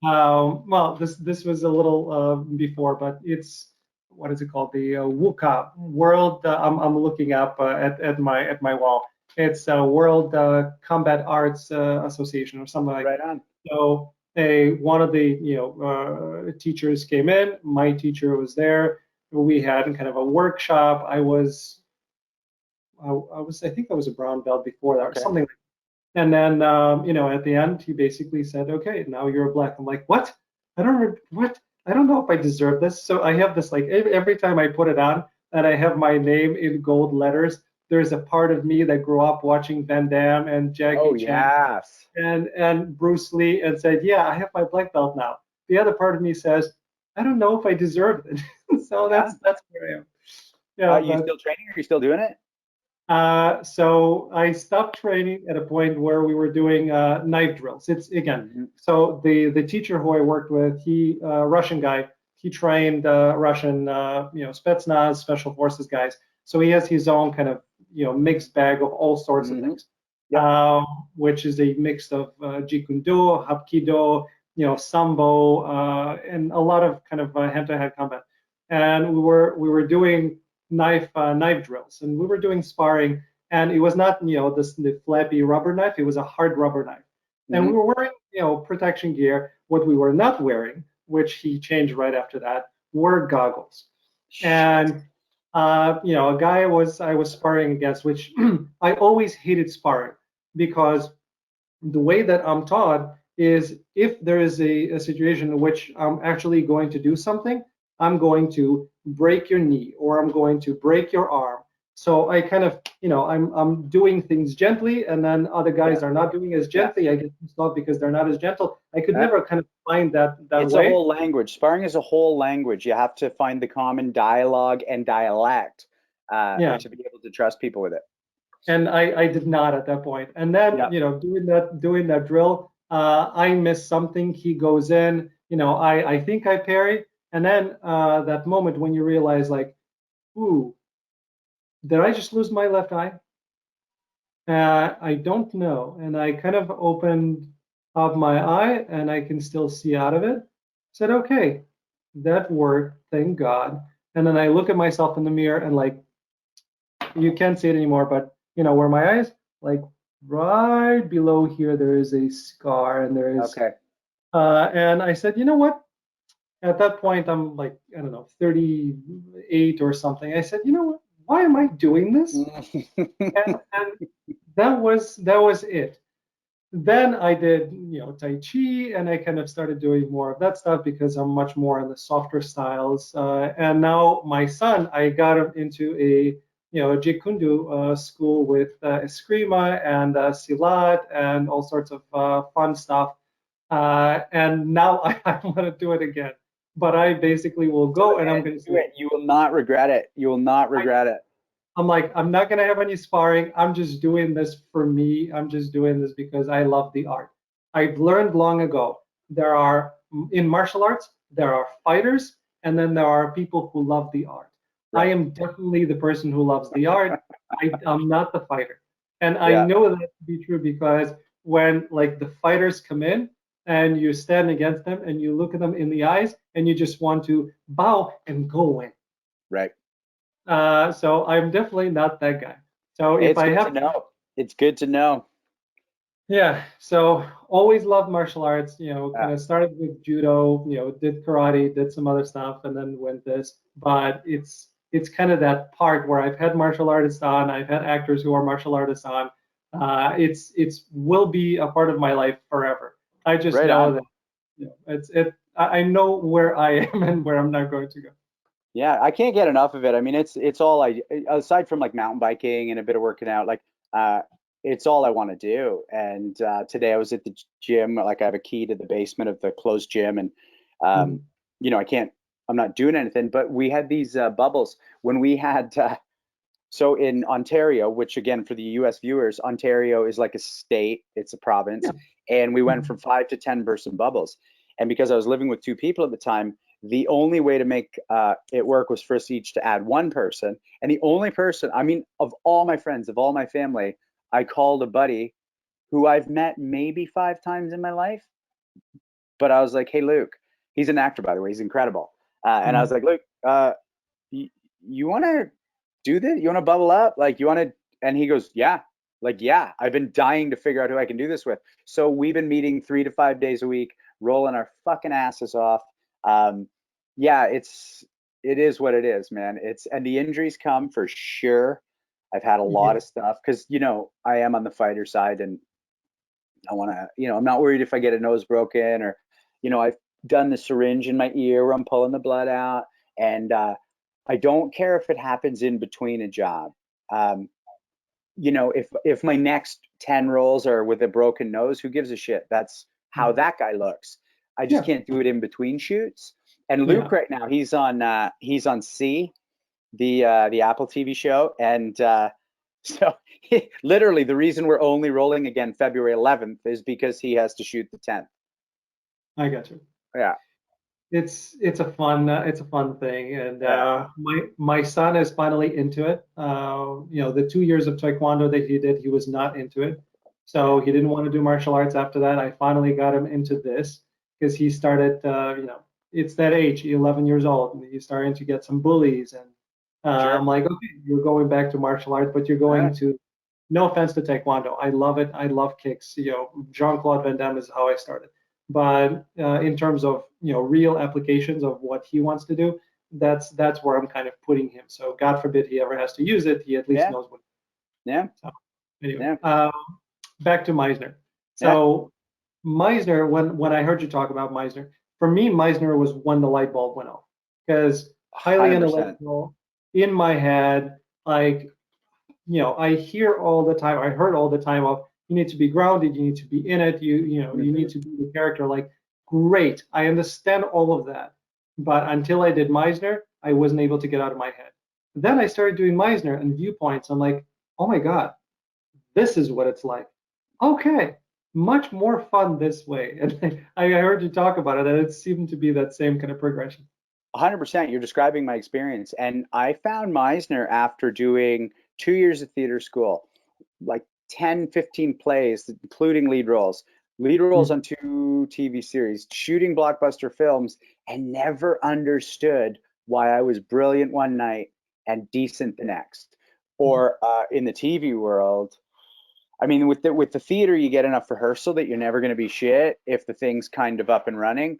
Well, this was a little before, but it's, what is it called? The WUCA World. I'm looking up at my wall. It's a World Combat Arts Association or something like that. Right on. So one of the teachers came in. My teacher was there. We had kind of a workshop. I think I was a brown belt before that, or something like that. And then, at the end, he basically said, okay, now you're a black. I'm like, what? I don't know if I deserve this. So I have this, like, every time I put it on and I have my name in gold letters, there's a part of me that grew up watching Van Damme and Jackie Chan and Bruce Lee, and said, yeah, I have my black belt now. The other part of me says, I don't know if I deserve it. So that's where I am. Yeah. You still training? Are you still doing it? So I stopped training at a point where we were doing knife drills. It's again, so the teacher who I worked with, he Russian guy, he trained Russian Spetsnaz, special forces guys. So he has his own kind of mixed bag of all sorts of things, which is a mix of Jeet Kune Do, Hapkido, Sambo, and a lot of kind of hand-to-hand combat. And we were doing knife drills, and we were doing sparring, and it was not the flappy rubber knife, it was a hard rubber knife. And we were wearing protection gear. What we were not wearing, which he changed right after that, were goggles. And a guy I was sparring against, which I always hated sparring, because the way that I'm taught is, if there is a situation in which I'm actually going to do something, I'm going to break your knee, or I'm going to break your arm. So I kind of, I'm doing things gently, and then other guys are not doing as gently. I get pissed off because they're not as gentle. I could never kind of find that It's way. a whole language. Sparring is a whole language. You have to find the common dialogue and dialect Yeah. to be able to trust people with it. And I did not at that point. And then, Yeah. doing that drill, I miss something. He goes in, I think I parry. And then that moment when you realize, like, ooh, did I just lose my left eye? I don't know. And I kind of opened up my eye and I can still see out of it. Said, okay, that worked, thank God. And then I look at myself in the mirror and, like, you can't see it anymore, but where my eyes, like right below here, there is a scar, and there is. Okay. And I said, you know what? At that point, I'm like, I don't know, 38 or something. I said, you know what? Why am I doing this? And that was it. Then I did, Tai Chi, and I kind of started doing more of that stuff because I'm much more in the softer styles. And now my son, I got him into a Jeet Kune Do school with Eskrima and Silat and all sorts of fun stuff. And now I want to do it again. But I basically will go and I'm going to do it. You will not regret it. You will not regret it. I'm like, I'm not going to have any sparring. I'm just doing this for me. I'm just doing this because I love the art. I've learned long ago, in martial arts, there are fighters, and then there are people who love the art. Right. I am definitely the person who loves the art. I'm not the fighter. And I Yeah. know that to be true because when, like, the fighters come in and you stand against them and you look at them in the eyes and you just want to bow and go away. Right. So I'm definitely not that guy. So if It's I good have to know. It's good to know. Yeah, so always loved martial arts, Yeah. kind of started with judo, did karate, did some other stuff, and then went this. But it's kind of that part where I've had martial artists on, I've had actors who are martial artists on. It's will be a part of my life forever. I just Right know on. that I know where I am and where I'm not going to go. Yeah, I can't get enough of it. I mean, it's all aside from like mountain biking and a bit of working out, like it's all I want to do. And today I was at the gym, like I have a key to the basement of the closed gym, and Mhm. I'm not doing anything. But we had these bubbles when we had so in Ontario, which again for the U.S. viewers, Ontario is like a state, it's a province, Yeah. and we went Mhm. from 5 to 10 person bubbles. And because I was living with two people at the time, the only way to make it work was for us each to add one person. And the only person, I mean, of all my friends, of all my family, I called a buddy who I've met maybe 5 times in my life. But I was like, hey, Luke, he's an actor, by the way, he's incredible. And I was Mhm. like, Luke, you want to do this? You want to bubble up? Like, you want to? And he goes, yeah. Like, yeah, I've been dying to figure out who I can do this with. So we've been meeting 3 to 5 days a week, rolling our fucking asses off. Yeah, it is what it is, man. And the injuries come for sure. I've had a lot Yeah. of stuff because I am on the fighter side, and I want to, I'm not worried if I get a nose broken or, I've done the syringe in my ear where I'm pulling the blood out, and I don't care if it happens in between a job. Um, if my next 10 rolls are with a broken nose, who gives a shit? That's how that guy looks. I just Yeah. can't do it in between shoots. And Yeah. Luke right now, he's on C, the Apple TV show, and so literally the reason we're only rolling again February 11th is because he has to shoot the 10th. I got you. Yeah. It's a fun thing, and Yeah. my son is finally into it. The 2 years of taekwondo that he did, he was not into it, so he didn't want to do martial arts after that. I finally got him into this because he started. It's that age, 11 years old, and he's starting to get some bullies, and Sure. I'm like, okay, you're going back to martial arts, but you're going Yeah. to. No offense to taekwondo, I love it. I love kicks. Jean-Claude Van Damme is how I started. But in terms of real applications of what he wants to do, that's where I'm kind of putting him. So God forbid he ever has to use it, he at least Yeah. knows what. Yeah. So anyway, Yeah. back to Meisner. Yeah. So Meisner, when I heard you talk about Meisner, for me Meisner was when the light bulb went off because highly 100%. analytical in my head, like I hear all the time, I heard all the time of you need to be grounded, you need to be in it, you need to be the character. Like great. I understand all of that. But until I did Meisner, I wasn't able to get out of my head. Then I started doing Meisner and viewpoints. I'm like, oh my God, this is what it's like. Okay, much more fun this way. And I heard you talk about it, and it seemed to be that same kind of progression. 100%. You're describing my experience. And I found Meisner after doing 2 years of theater school, like 10, 15 plays, including lead roles on 2 TV series, shooting blockbuster films, and never understood why I was brilliant one night and decent the next. Or in the TV world, I mean, with the theater, you get enough rehearsal that you're never going to be shit if the thing's kind of up and running.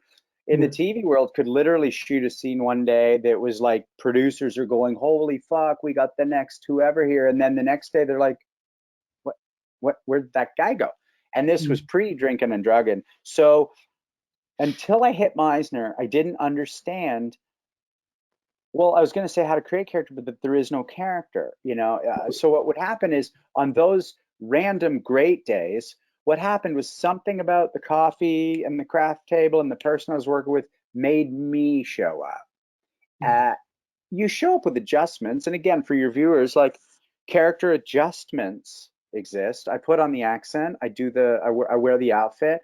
In the TV world, could literally shoot a scene one day that was like producers are going, "Holy fuck, we got the next whoever here," and then the next day they're like, where'd that guy go?" And this was pre-drinking and drugging. So until I hit Meisner, I didn't understand. Well, I was going to say how to create character, but that there is no character, you know. So what would happen is on those random great days, what happened was something about the coffee and the craft table and the person I was working with made me show up. You show up with adjustments, and again, for your viewers, like character adjustments exist. I put on the accent, I wear the outfit.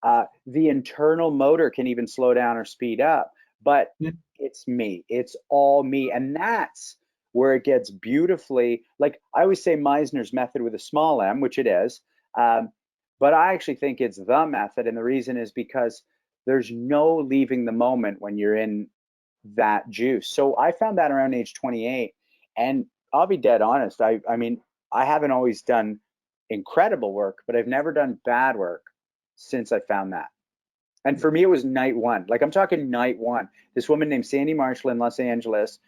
The internal motor can even slow down or speed up, but it's me. It's all me, and that's where it gets beautifully. Like I always say, Meisner's method with a small m, which it is, but I actually think it's the method, and the reason is because there's no leaving the moment when you're in that juice. So I found that around age 28, and I'll be dead honest. I mean, I haven't always done incredible work, but I've never done bad work since I found that. And for me, it was night one. Like I'm talking night one. This woman named Sandy Marshall in Los Angeles,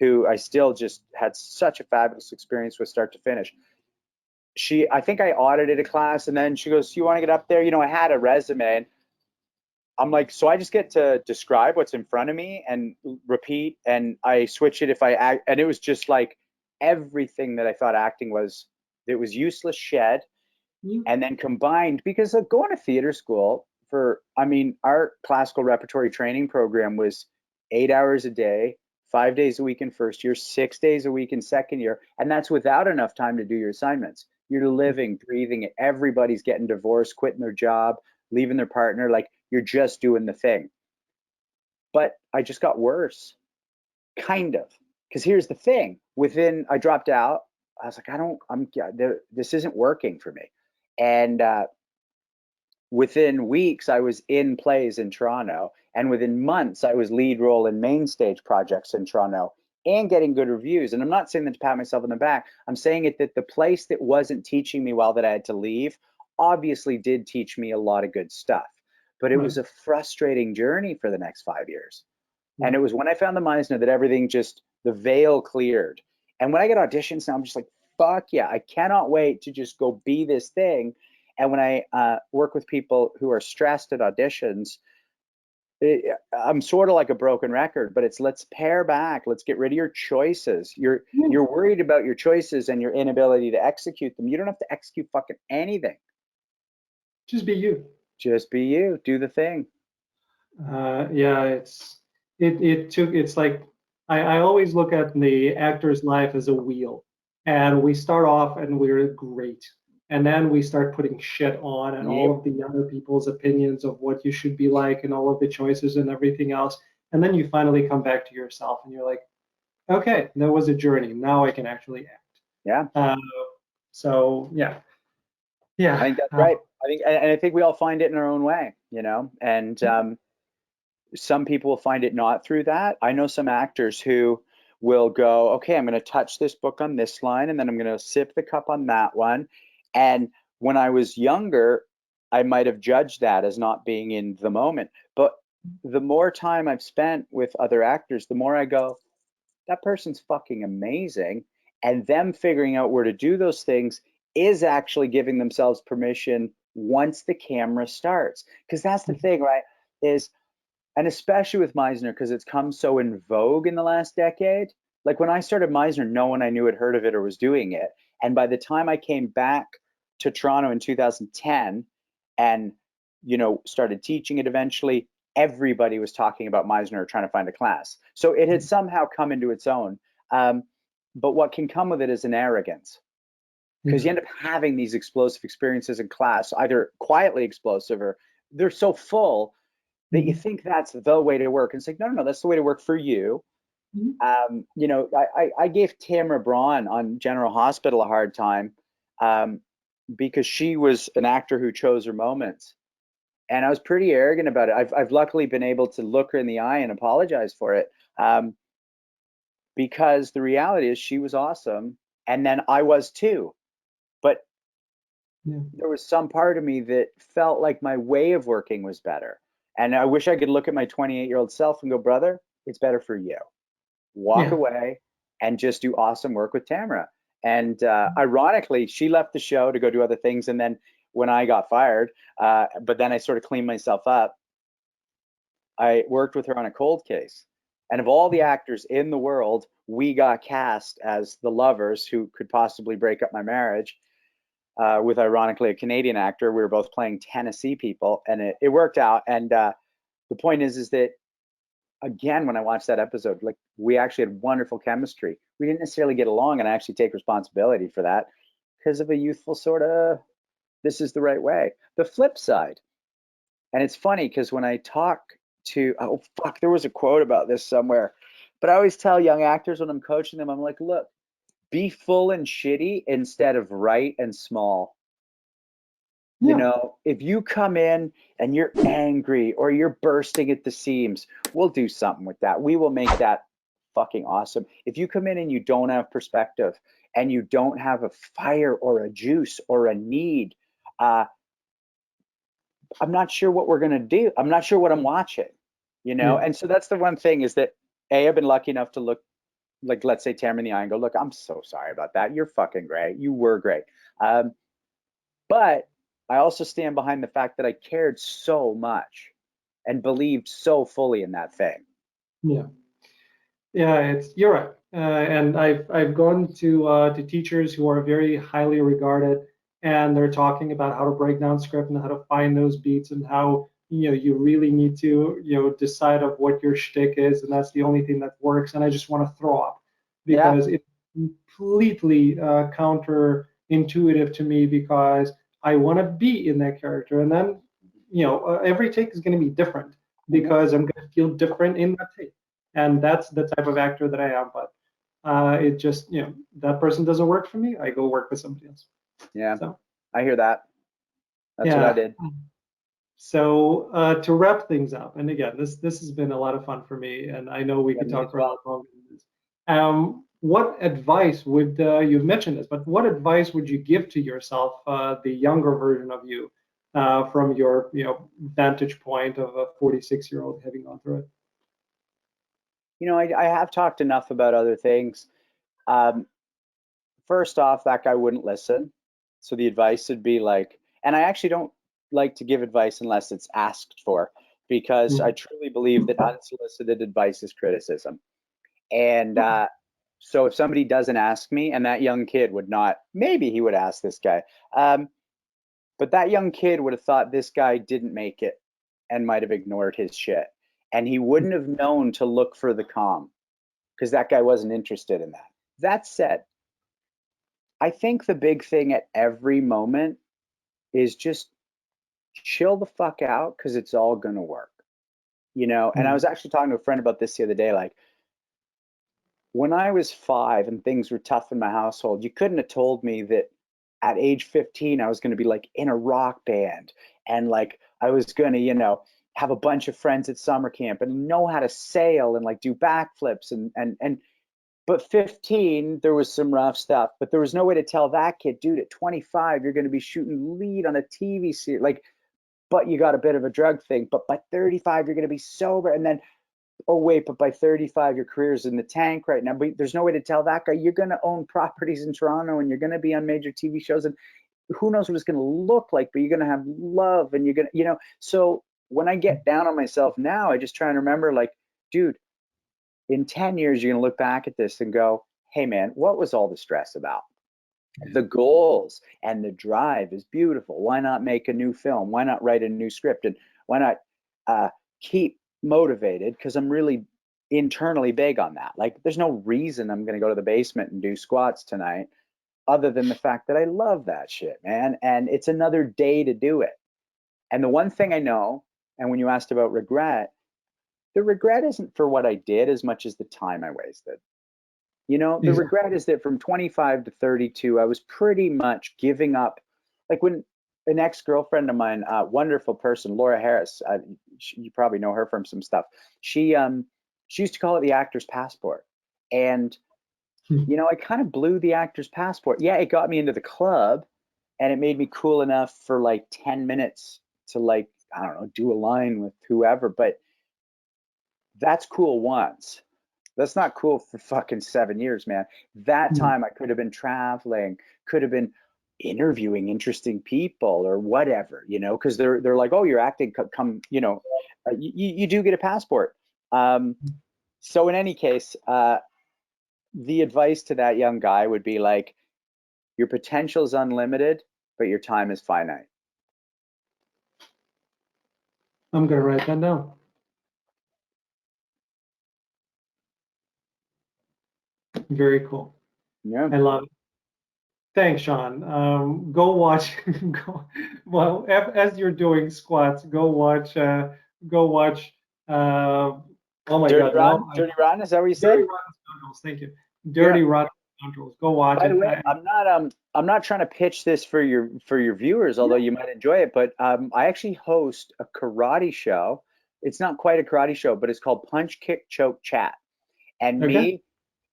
who I still just had such a fabulous experience with start to finish. I think I audited a class, and then she goes, "You want to get up there?" You know, I had a resume, and I'm like, so I just get to describe what's in front of me and repeat, and I switch it if I act. And it was just like everything that I thought acting was, it was useless shed. And then combined, because of going to theater school I mean, our classical repertory training program was 8 hours a day, 5 days a week in first year, 6 days a week in second year. And that's without enough time to do your assignments. You're living, breathing it. Everybody's getting divorced, quitting their job, leaving their partner. Like you're just doing the thing. But I just got worse, kind of. Because here's the thing: I dropped out. I was like, this isn't working for me. And within weeks, I was in plays in Toronto, and within months, I was lead role in main stage projects in Toronto and getting good reviews. And I'm not saying that to pat myself on the back. I'm saying it that the place that wasn't teaching me well, that I had to leave, obviously did teach me a lot of good stuff. But it was a frustrating journey for the next 5 years. And it was when I found the Meisner that everything just, the veil cleared. And when I get auditions now, I'm just like, fuck yeah, I cannot wait to just go be this thing. And when I work with people who are stressed at auditions, I'm sort of like a broken record, but it's let's pare back. Let's get rid of your choices. You're worried about your choices and your inability to execute them. You don't have to execute fucking anything. Just be you. Just be you. Do the thing. Yeah, it's like I always look at the actor's life as a wheel, and we start off and we're great, and then we start putting shit on and all of the other people's opinions of what you should be like and all of the choices and everything else, and then you finally come back to yourself and you're like, okay, that was a journey. Now I can actually act. Yeah. So yeah. I think that's right. I think we all find it in our own way, you know, and some people will find it not through that. I know some actors who will go, okay, I'm going to touch this book on this line, and then I'm going to sip the cup on that one. And when I was younger, I might have judged that as not being in the moment. But the more time I've spent with other actors, the more I go, that person's fucking amazing. And them figuring out where to do those things is actually giving themselves permission once the camera starts. Because that's the thing, right? And especially with Meisner, because it's come so in vogue in the last decade. Like when I started Meisner, no one I knew had heard of it or was doing it. And by the time I came back to Toronto in 2010 and started teaching it eventually, everybody was talking about Meisner or trying to find a class. So it had somehow come into its own. But what can come with it is an arrogance, because you end up having these explosive experiences in class, either quietly explosive or they're so full that you think that's the way to work. And it's like, no, that's the way to work for you. I gave Tamara Braun on General Hospital a hard time because she was an actor who chose her moments. And I was pretty arrogant about it. I've luckily been able to look her in the eye and apologize for it, because the reality is she was awesome, and then I was too. But there was some part of me that felt like my way of working was better. And I wish I could look at my 28-year-old self and go, brother, it's better for you. Walk away and just do awesome work with Tamara. And ironically, she left the show to go do other things. And then when I got fired, but then I sort of cleaned myself up, I worked with her on a cold case. And of all the actors in the world, we got cast as the lovers who could possibly break up my marriage, with ironically a Canadian actor. We were both playing Tennessee people, and it worked out. And the point is that, again, when I watched that episode, like, we actually had wonderful chemistry. We didn't necessarily get along, and I actually take responsibility for that because of a youthful sort of, this is the right way. The flip side, and it's funny because when I talk to, oh fuck, there was a quote about this somewhere, but I always tell young actors when I'm coaching them, I'm like, look, be full and shitty instead of right and small. If you come in and you're angry or you're bursting at the seams, we'll do something with that. We will make that fucking awesome. If you come in and you don't have perspective and you don't have a fire or a juice or a need, I'm not sure what we're going to do. I'm not sure what I'm watching, And so that's the one thing is that, I've been lucky enough to look, like, let's say Tamara in the eye and go, look, I'm so sorry about that. You're fucking great. You were great. But I also stand behind the fact that I cared so much and believed so fully in that thing. You're right. And I've gone to teachers who are very highly regarded, and they're talking about how to break down script and how to find those beats and how you really need to decide of what your shtick is, and that's the only thing that works. And I just want to throw up because it's completely counterintuitive to me, because I want to be in that character, and then every take is going to be different because I'm going to feel different in that take, and that's the type of actor that I am. But it just that person doesn't work for me, I go work with somebody else. So I hear that. That's what I did. So to wrap things up, and again, this has been a lot of fun for me, and I know we could talk for a lot longer. What advice would you've mentioned this, but what advice would you give to yourself, the younger version of you, from your vantage point of a 46-year-old having gone through it? I have talked enough about other things. First off, that guy wouldn't listen, so the advice would be like, and I actually don't like to give advice unless it's asked for, because I truly believe that unsolicited advice is criticism. And so if somebody doesn't ask me, and that young kid would not, maybe he would ask this guy, but that young kid would have thought this guy didn't make it and might have ignored his shit. And he wouldn't have known to look for the calm because that guy wasn't interested in that. That said, I think the big thing at every moment is just chill the fuck out, because it's all going to work, And I was actually talking to a friend about this the other day, like, when I was 5 and things were tough in my household, you couldn't have told me that at age 15 I was going to be like in a rock band, and like I was going to, have a bunch of friends at summer camp and know how to sail and like do backflips and but 15 there was some rough stuff, but there was no way to tell that kid, dude, at 25 you're going to be shooting lead on a TV series, like, but you got a bit of a drug thing, but by 35 you're going to be sober, and then, oh wait, but by 35 your career's in the tank right now. But there's no way to tell that guy you're going to own properties in Toronto and you're going to be on major TV shows, and who knows what it's going to look like, but you're going to have love, and you're going to, so when I get down on myself now, I just try and remember, like, dude, in 10 years you're going to look back at this and go, hey man, what was all the stress about? the goals and the drive is beautiful. Why not make a new film? Why not write a new script? And why not keep motivated? Because I'm really internally big on that. Like, there's no reason I'm going to go to the basement and do squats tonight other than the fact that I love that shit, man. And it's another day to do it. And the one thing I know, and when you asked about regret, the regret isn't for what I did as much as the time I wasted. You know, the regret is that from 25 to 32, I was pretty much giving up. Like, when an ex-girlfriend of mine, wonderful person, Laura Harris, you probably know her from some stuff. She used to call it the actor's passport. And, you know, I kind of blew the actor's passport. Yeah, it got me into the club and it made me cool enough for like 10 minutes to, like, I don't know, do a line with whoever. But that's cool once. That's not cool for fucking 7 years, man. That time I could have been traveling, could have been interviewing interesting people or whatever, you know, because they're like, oh, you're acting, come, you know, you do get a passport. So in any case, the advice to that young guy would be like, your potential is unlimited, but your time is finite. I'm gonna write that down. Very cool. Yeah. I love it. Thanks, Shaun. Go watch. Well, as you're doing squats, go watch. Go watch. Oh my Dirty God! Rotten, Dirty Rotten, is that what you said? Dirty Rotten Scoundrels. Thank you. Dirty Rotten Scoundrels. Go watch By it. the way, I'm not trying to pitch this for your viewers, although you might enjoy it. But I actually host a karate show. It's not quite a karate show, but it's called Punch, Kick, Choke, Chat. And me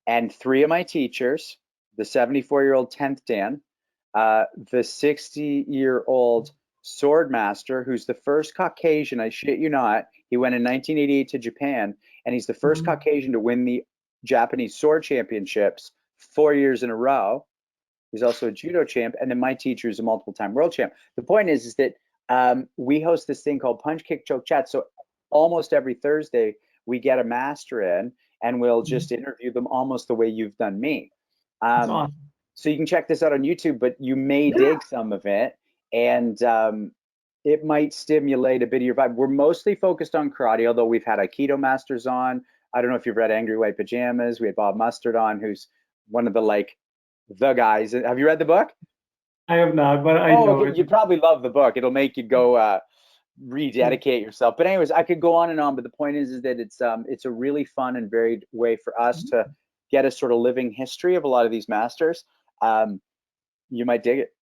and 3 of my teachers, the 74-year-old 10th Dan, the 60-year-old sword master, who's the first Caucasian, I shit you not, he went in 1988 to Japan, and he's the first Caucasian to win the Japanese sword championships 4 years in a row. He's also a judo champ, and then my teacher is a multiple-time world champ. The point is that we host this thing called Punch, Kick, Choke, Chat. So almost every Thursday, we get a master in, and we'll just interview them almost the way you've done me. That's awesome. So you can check this out on YouTube, but you may dig some of it, and it might stimulate a bit of your vibe. We're mostly focused on karate, although we've had Aikido masters on. I don't know if you've read Angry White Pajamas. We had Bob Mustard on, who's one of the guys. Have you read the book? I have not, but I know it. You'd probably love the book. It'll make you go rededicate yourself. But anyways, I could go on and on, but the point is that it's a really fun and varied way for us to get a sort of living history of a lot of these masters. You might dig it.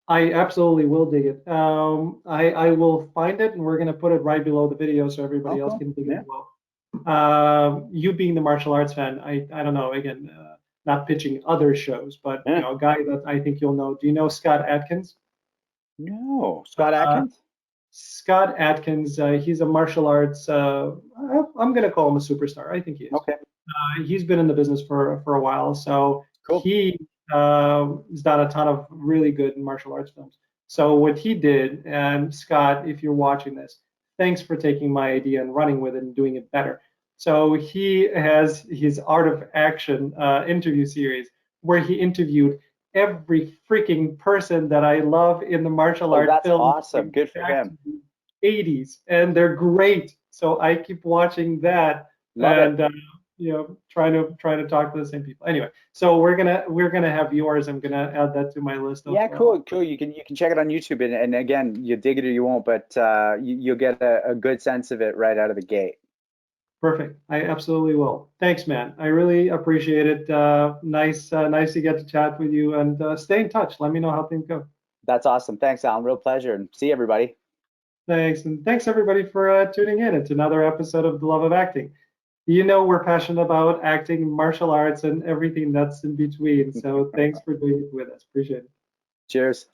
I absolutely will dig it. I will find it, and we're going to put it right below the video so everybody else can dig it as well. You being the martial arts fan, I don't know, again, not pitching other shows, but you know, a guy that I think you'll know. Do you know Scott Adkins? No. Scott Adkins? Scott Adkins, he's a martial arts, I'm going to call him a superstar. I think he is. Okay. He's been in the business for a while, so he has done a ton of really good martial arts films. So what he did, and Scott, if you're watching this, thanks for taking my idea and running with it and doing it better. So he has his Art of Action interview series where he interviewed every freaking person that I love in the martial arts film. That's awesome. Good for him. 80s, and they're great. So I keep watching that. Love it. You know, trying to talk to the same people. Anyway, so we're gonna have yours. I'm gonna add that to my list. Cool. You can check it on YouTube, and again, you dig it or you won't, but you'll get a good sense of it right out of the gate. Perfect. I absolutely will. Thanks, man. I really appreciate it. Nice to get to chat with you, and stay in touch. Let me know how things go. That's awesome. Thanks, Alan. Real pleasure, and see everybody. Thanks, and thanks everybody for tuning in. It's another episode of The Love of Acting. You know we're passionate about acting, martial arts, and everything that's in between. So thanks for doing it with us. Appreciate it. Cheers.